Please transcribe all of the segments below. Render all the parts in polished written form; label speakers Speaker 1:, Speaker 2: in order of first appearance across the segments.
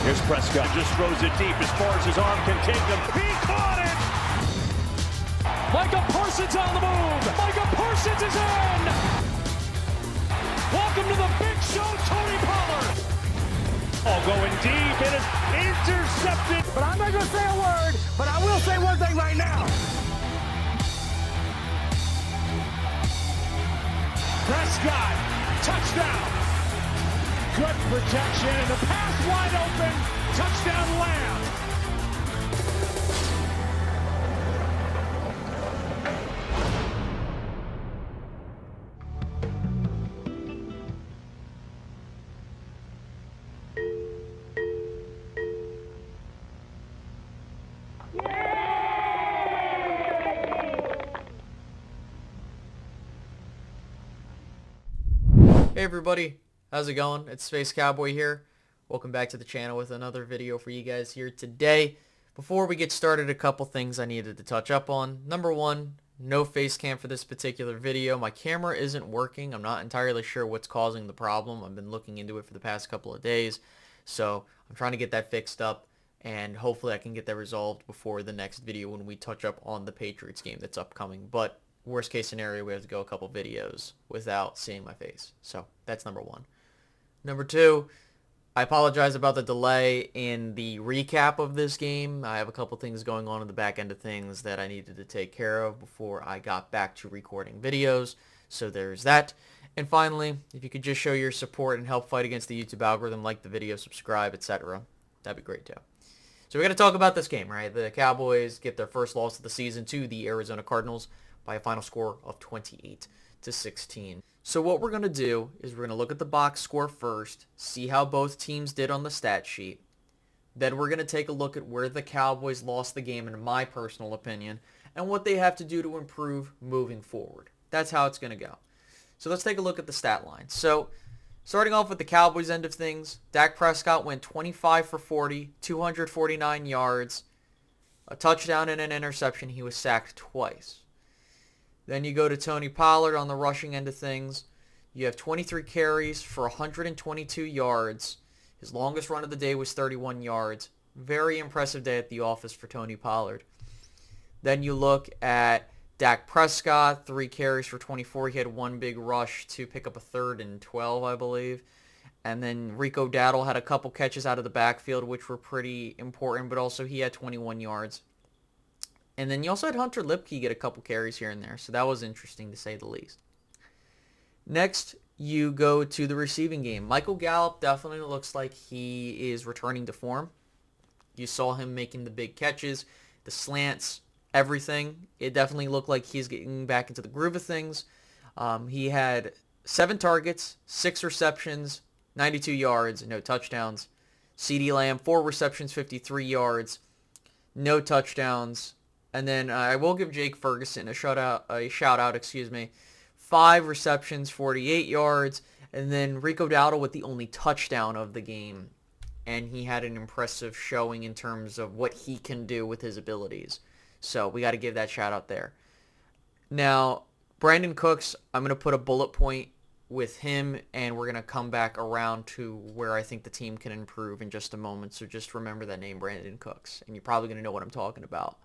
Speaker 1: Here's Prescott. Just throws it deep as far as his arm can take him. He caught it! Micah Parsons on the move. Micah Parsons is in! Welcome to the big show, Tony Pollard. Oh, going deep. It is intercepted.
Speaker 2: But I'm not going to say a word, but I will say one thing right now.
Speaker 1: Prescott, touchdown. Good protection, and the pass wide open. Touchdown, Lamb.
Speaker 3: Hey everybody, how's it going? It's Space Cowboy here. Welcome back to the channel with another video for you guys here today. Before we get started, a couple things I needed to touch up on. Number one, no face cam for this particular video. My camera isn't working. I'm not entirely sure what's causing the problem. I've been looking into it for the past couple of days. So I'm trying to get that fixed up, and hopefully I can get that resolved before the next video when we touch up on the Patriots game that's upcoming. But worst case scenario, we have to go a couple videos without seeing my face. So that's number one. Number two, I apologize about the delay in the recap of this game. I have a couple things going on in the back end of things that I needed to take care of before I got back to recording videos. So there's that. And finally, if you could just show your support and help fight against the YouTube algorithm, like the video, subscribe, etc., that'd be great too. So we got to talk about this game, right? The Cowboys get their first loss of the season to the Arizona Cardinals by a final score of 28-16. So what we're going to do is we're going to look at the box score first, see how both teams did on the stat sheet. Then we're going to take a look at where the Cowboys lost the game, in my personal opinion, and what they have to do to improve moving forward. That's how it's going to go. So let's take a look at the stat line. So starting off with the Cowboys end of things, Dak Prescott went 25 for 40, 249 yards, a touchdown and an interception. He was sacked twice. Then you go to Tony Pollard on the rushing end of things. You have 23 carries for 122 yards. His longest run of the day was 31 yards. Very impressive day at the office for Tony Pollard. Then you look at Dak Prescott, 3 carries for 24. He had one big rush to pick up a 3rd and 12, I believe. And then Rico Dowdle had a couple catches out of the backfield, which were pretty important, but also he had 21 yards. And then you also had Hunter Lipke get a couple carries here and there, so that was interesting to say the least. Next, you go to the receiving game. Michael Gallup definitely looks like he is returning to form. You saw him making the big catches, the slants, everything. It definitely looked like he's getting back into the groove of things. He had 7 targets, 6 receptions, 92 yards, no touchdowns. CeeDee Lamb, 4 receptions, 53 yards, no touchdowns. And then I will give Jake Ferguson a shout out, 5 receptions, 48 yards. And then Rico Dowdle with the only touchdown of the game. And he had an impressive showing in terms of what he can do with his abilities. So we got to give that shout out there. Now, Brandon Cooks, I'm going to put a bullet point with him, and we're going to come back around to where I think the team can improve in just a moment. So just remember that name, Brandon Cooks. And you're probably going to know what I'm talking about.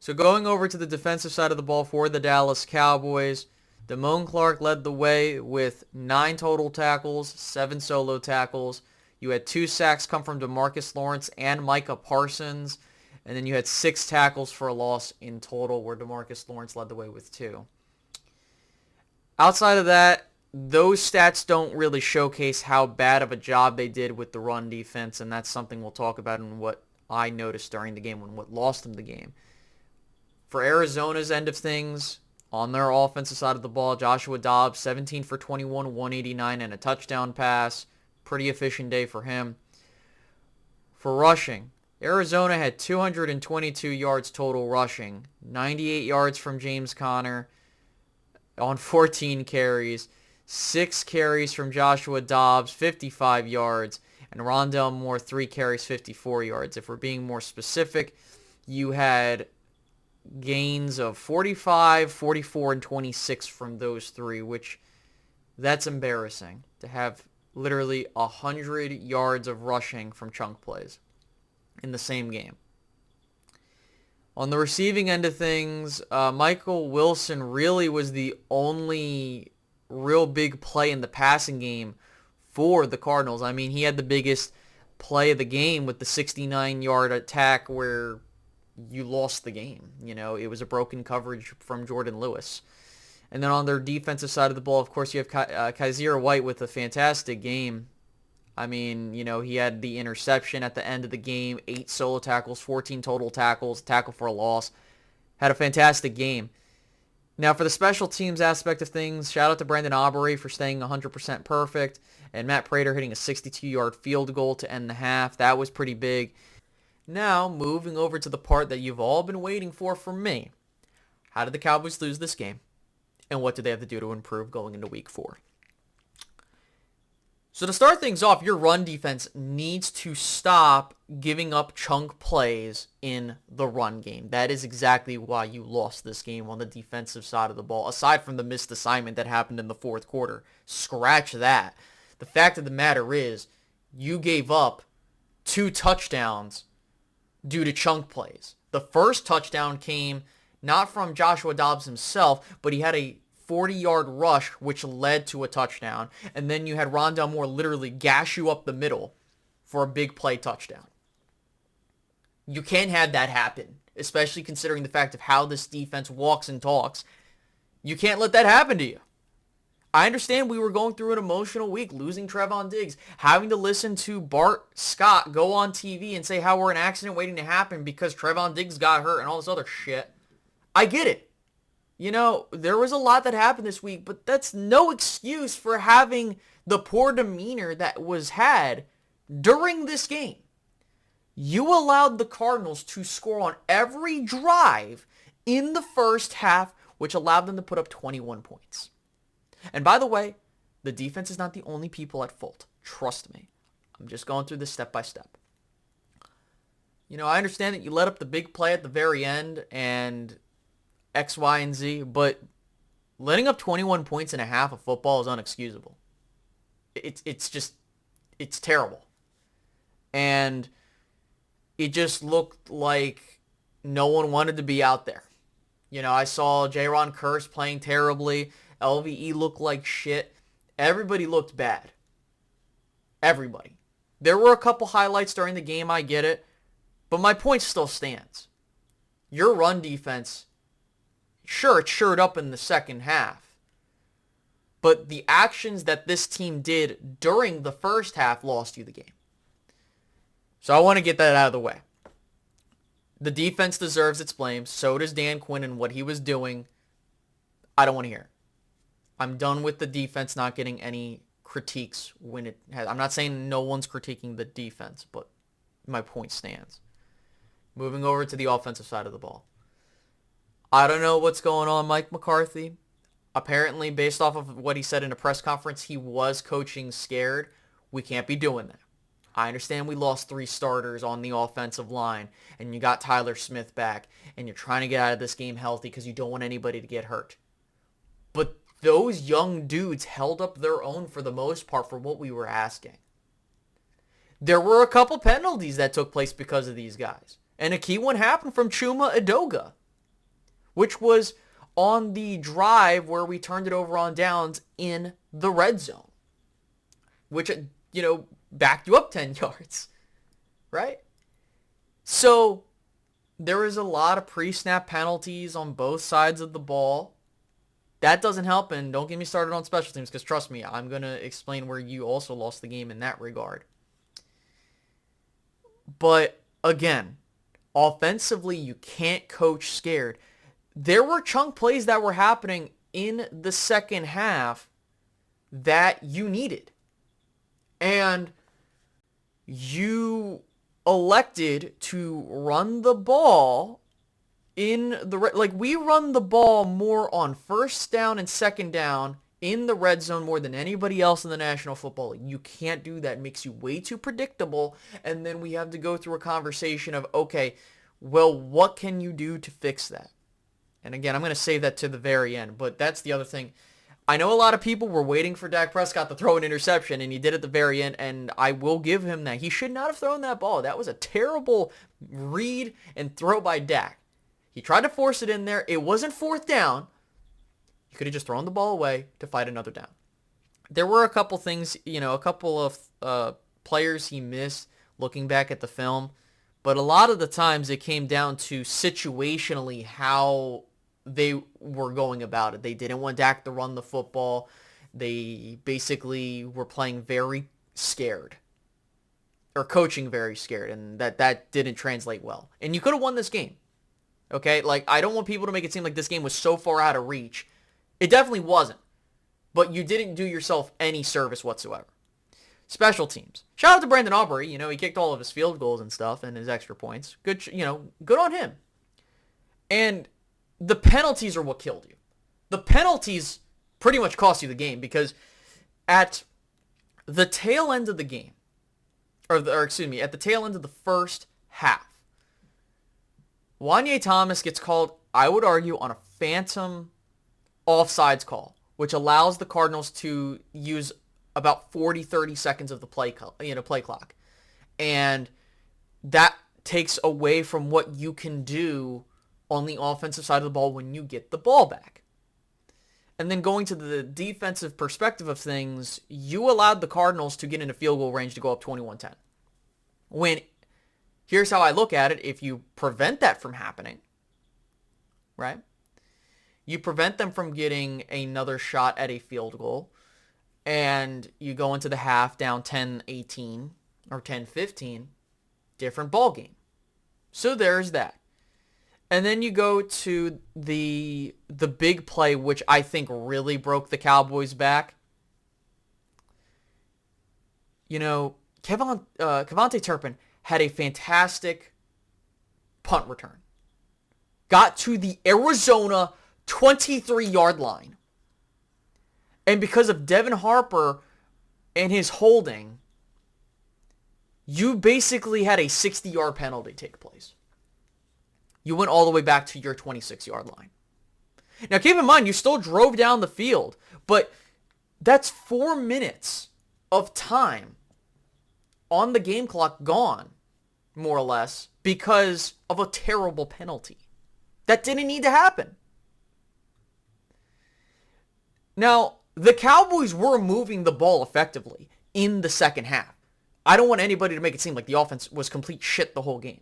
Speaker 3: So going over to the defensive side of the ball for the Dallas Cowboys, Damone Clark led the way with 9 total tackles, 7 solo tackles. You had 2 sacks come from DeMarcus Lawrence and Micah Parsons. And then you had 6 tackles for a loss in total, where DeMarcus Lawrence led the way with 2. Outside of that, those stats don't really showcase how bad of a job they did with the run defense, and that's something we'll talk about in what I noticed during the game and what lost them the game. For Arizona's end of things, on their offensive side of the ball, Joshua Dobbs, 17 for 21, 189, and a touchdown pass. Pretty efficient day for him. For rushing, Arizona had 222 yards total rushing, 98 yards from James Conner on 14 carries, 6 carries from Joshua Dobbs, 55 yards, and Rondale Moore, 3 carries, 54 yards. If we're being more specific, you had gains of 45, 44, and 26 from those 3, which that's embarrassing to have literally 100 yards of rushing from chunk plays in the same game. On the receiving end of things, Michael Wilson really was the only real big play in the passing game for the Cardinals. I mean, he had the biggest play of the game with the 69-yard attack where you lost the game. It was a broken coverage from Jordan Lewis. And then on their defensive side of the ball, of course, you have Kaiser White with a fantastic game. I mean, he had the interception at the end of the game, 8 solo tackles, 14 total tackles, tackle for a loss. Had a fantastic game. Now, for the special teams aspect of things, shout out to Brandon Aubrey for staying 100% perfect, and Matt Prater hitting a 62-yard field goal to end the half. That was pretty big. Now, moving over to the part that you've all been waiting for from me. How did the Cowboys lose this game? And what do they have to do to improve going into week 4? So to start things off, your run defense needs to stop giving up chunk plays in the run game. That is exactly why you lost this game on the defensive side of the ball, aside from the missed assignment that happened in the fourth quarter. Scratch that. The fact of the matter is, you gave up 2 touchdowns due to chunk plays. The first touchdown came not from Joshua Dobbs himself, but he had a 40-yard rush, which led to a touchdown. And then you had Rondale Moore literally gash you up the middle for a big play touchdown. You can't have that happen, especially considering the fact of how this defense walks and talks. You can't let that happen to you. I understand we were going through an emotional week, losing Trevon Diggs, having to listen to Bart Scott go on TV and say how we're an accident waiting to happen because Trevon Diggs got hurt and all this other shit. I get it. There was a lot that happened this week, but that's no excuse for having the poor demeanor that was had during this game. You allowed the Cardinals to score on every drive in the first half, which allowed them to put up 21 points. And by the way, the defense is not the only people at fault. Trust me. I'm just going through this step by step. I understand that you let up the big play at the very end and X, Y, and Z, but letting up 21 points in a half of football is unexcusable. It's terrible. And it just looked like no one wanted to be out there. I saw Jaron Kearse playing terribly. LVE looked like shit. Everybody looked bad. Everybody. There were a couple highlights during the game, I get it, but my point still stands. Your run defense, sure, it shored up in the second half, but the actions that this team did during the first half lost you the game. So I want to get that out of the way. The defense deserves its blame. So does Dan Quinn and what he was doing. I don't want to hear it. I'm done with the defense not getting any critiques when it has. I'm not saying no one's critiquing the defense, but my point stands. Moving over to the offensive side of the ball. I don't know what's going on, Mike McCarthy. Apparently, based off of what he said in a press conference, he was coaching scared. We can't be doing that. I understand we lost 3 starters on the offensive line, and you got Tyler Smith back, and you're trying to get out of this game healthy because you don't want anybody to get hurt. But those young dudes held up their own for the most part for what we were asking. There were a couple penalties that took place because of these guys. And a key one happened from Chuma Edoga, which was on the drive where we turned it over on downs in the red zone, which, backed you up 10 yards, right? So there was a lot of pre-snap penalties on both sides of the ball. That doesn't help, and don't get me started on special teams, because trust me, I'm going to explain where you also lost the game in that regard. But again, offensively, you can't coach scared. There were chunk plays that were happening in the second half that you needed. And you elected to run the ball in the we run the ball more on first down and second down in the red zone more than anybody else in the National Football League. You can't do that. It makes you way too predictable. And then we have to go through a conversation of, okay, well, what can you do to fix that? And again, I'm going to save that to the very end, but that's the other thing. I know a lot of people were waiting for Dak Prescott to throw an interception, and he did at the very end, and I will give him that. He should not have thrown that ball. That was a terrible read and throw by Dak. He tried to force it in there. It wasn't fourth down. He could have just thrown the ball away to fight another down. There were a couple things, a couple of players he missed looking back at the film, but a lot of the times it came down to situationally how they were going about it. They didn't want Dak to run the football. They basically were playing very scared, or coaching very scared, and that didn't translate well. And you could have won this game, okay? Like, I don't want people to make it seem like this game was so far out of reach. It definitely wasn't, but you didn't do yourself any service whatsoever. Special teams. Shout out to Brandon Aubrey. He kicked all of his field goals and stuff and his extra points. Good, good on him. And the penalties are what killed you. The penalties pretty much cost you the game, because at the tail end of the game, at the tail end of the first half, Wanye Thomas gets called, I would argue, on a phantom offsides call, which allows the Cardinals to use about 30 seconds of the play clock. And that takes away from what you can do on the offensive side of the ball when you get the ball back. And then going to the defensive perspective of things, you allowed the Cardinals to get into field goal range to go up 21-10. When, here's how I look at it, if you prevent that from happening, right? You prevent them from getting another shot at a field goal, and you go into the half down 10-18 or 10-15, different ball game. So there's that. And then you go to the big play, which I think really broke the Cowboys back. Kevontae Turpin had a fantastic punt return. Got to the Arizona 23-yard line. And because of Devin Harper and his holding, you basically had a 60-yard penalty take place. You went all the way back to your 26-yard line. Now, keep in mind, you still drove down the field, but that's 4 minutes of time on the game clock gone, more or less, because of a terrible penalty. That didn't need to happen. Now, the Cowboys were moving the ball effectively in the second half. I don't want anybody to make it seem like the offense was complete shit the whole game.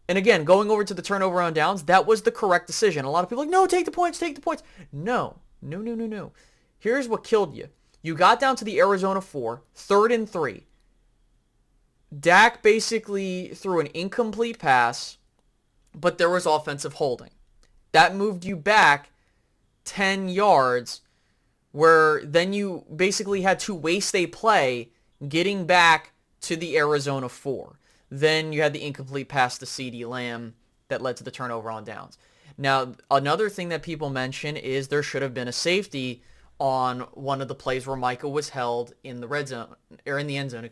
Speaker 3: And again, going over to the turnover on downs, that was the correct decision. A lot of people are like, no, take the points. No. Here's what killed you. You got down to the Arizona 4, 3rd and 3. Dak basically threw an incomplete pass, but there was offensive holding. That moved you back 10 yards, where then you basically had to waste a play getting back to the Arizona 4. Then you had the incomplete pass to CeeDee Lamb that led to the turnover on downs. Now, another thing that people mention is there should have been a safety on one of the plays where Micah was held in the red zone, or in the end zone,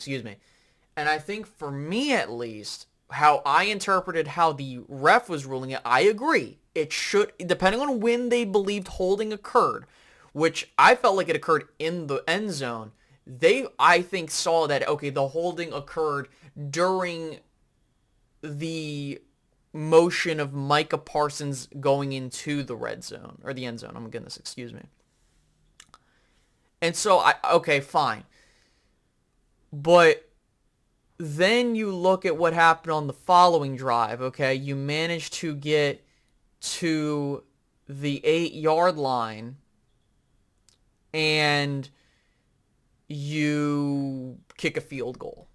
Speaker 3: And I think for me at least, how I interpreted how the ref was ruling it, I agree. It should, depending on when they believed holding occurred, which I felt like it occurred in the end zone, they, I think, saw that, okay, the holding occurred during the motion of Micah Parsons going into the red zone, or the end zone. Oh my goodness, excuse me. And so, okay, fine. But then you look at what happened on the following drive, okay? You managed to get to the 8-yard line, and you kick a field goal.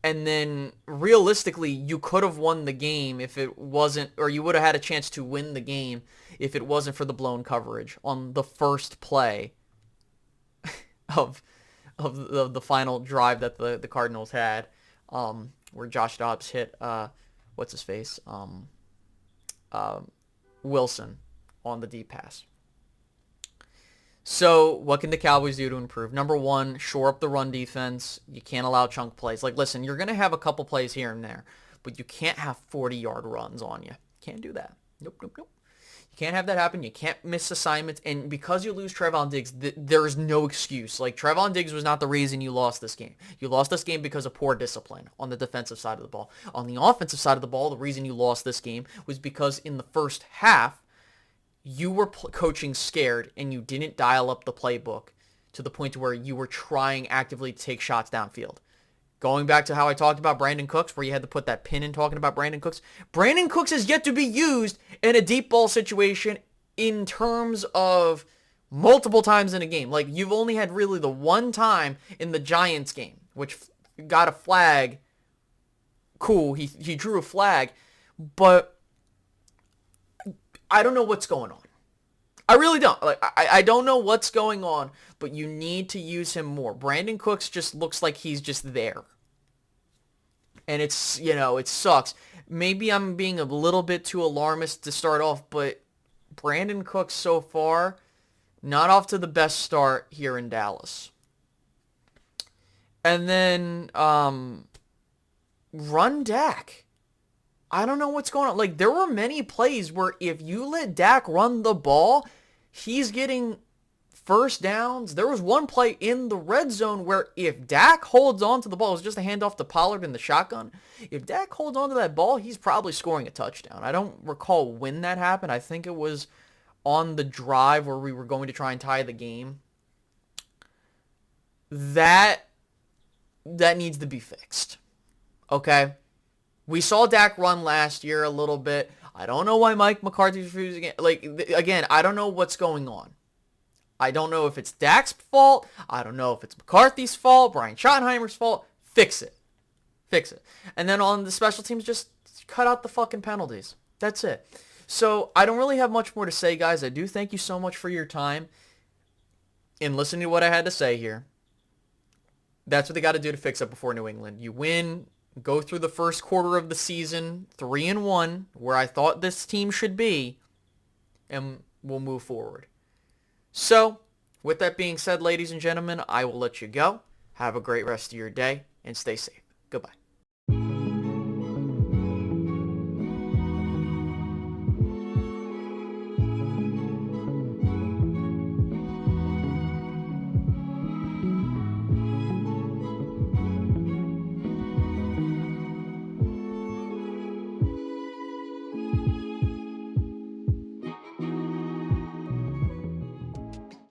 Speaker 3: And then, realistically, you could have won the game if it wasn't, or you would have had a chance to win the game if it wasn't for the blown coverage on the first play of the final drive that the Cardinals had, where Josh Dobbs hit, what's his face, Wilson on the deep pass. So what can the Cowboys do to improve? Number one, shore up the run defense. You can't allow chunk plays. Like, listen, you're going to have a couple plays here and there, but you can't have 40-yard runs on you. Can't do that. Nope. You can't have that happen. You can't miss assignments. And because you lose Trevon Diggs, there's no excuse. Like, Trevon Diggs was not the reason you lost this game. You lost this game because of poor discipline on the defensive side of the ball. On the offensive side of the ball, the reason you lost this game was because in the first half, you were coaching scared and you didn't dial up the playbook to the point to where you were trying actively to take shots downfield. Going back to how I talked about Brandon Cooks, where you had to put that pin in talking about Brandon Cooks. Brandon Cooks is yet to be used in a deep ball situation in terms of multiple times in a game. Like, you've only had really the one time in the Giants game, which got a flag. Cool, he drew a flag, but I don't know what's going on. I really don't. Like, I don't know what's going on, but you need to use him more. Brandon Cooks just looks like he's just there. And it's, it sucks. Maybe I'm being a little bit too alarmist to start off, but Brandon Cooks so far, not off to the best start here in Dallas. And then, run Dak. I don't know what's going on. Like, there were many plays where if you let Dak run the ball, he's getting first downs. There was one play in the red zone where if Dak holds on to the ball, it was just a handoff to Pollard in the shotgun. If Dak holds on to that ball, he's probably scoring a touchdown. I don't recall when that happened. I think it was on the drive where we were going to try and tie the game. That needs to be fixed. Okay? We saw Dak run last year a little bit. I don't know why Mike McCarthy's refusing it. Like, again, I don't know what's going on. I don't know if it's Dak's fault. I don't know if it's McCarthy's fault, Brian Schottenheimer's fault. Fix it. Fix it. And then on the special teams, just cut out the fucking penalties. That's it. So I don't really have much more to say, guys. I do thank you so much for your time in listening to what I had to say here. That's what they got to do to fix it before New England. You win. Go through the first quarter of the season 3-1, where I thought this team should be, and we'll move forward. So, with that being said, ladies and gentlemen, I will let you go. Have a great rest of your day, and stay safe. Goodbye.